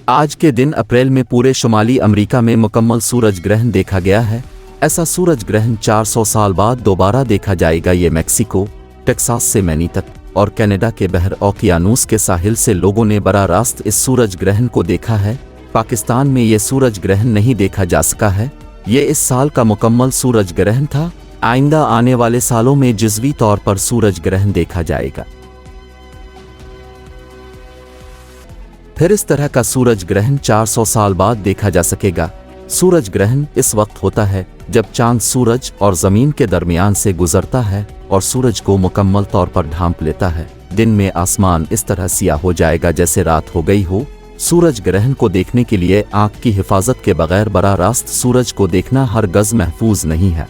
आज के दिन अप्रैल में पूरे शुमाली अमेरिका में मुकम्मल सूरज ग्रहण देखा गया है। ऐसा सूरज ग्रहण 400 साल बाद दोबारा देखा जाएगा। ये मैक्सिको, टेक्सास से मैनी तक और कनाडा के बहर ओकियानूस के साहिल से लोगों ने बराह रास्त इस सूरज ग्रहण को देखा है। पाकिस्तान में ये सूरज ग्रहण नहीं देखा जा सका है। ये इस साल का मुकम्मल सूरज ग्रहण था। आइंदा आने वाले सालों में जुज़वी तौर पर सूरज ग्रहण देखा जाएगा। फिर इस तरह का सूरज ग्रहण 400 साल बाद देखा जा सकेगा। सूरज ग्रहण इस वक्त होता है जब चांद सूरज और जमीन के दरमियान से गुजरता है और सूरज को मुकम्मल तौर पर ढांप लेता है। दिन में आसमान इस तरह सियाह हो जाएगा जैसे रात हो गई हो। सूरज ग्रहण को देखने के लिए आंख की हिफाजत के बगैर बराह रास्त सूरज को देखना हरगज़ महफूज नहीं है।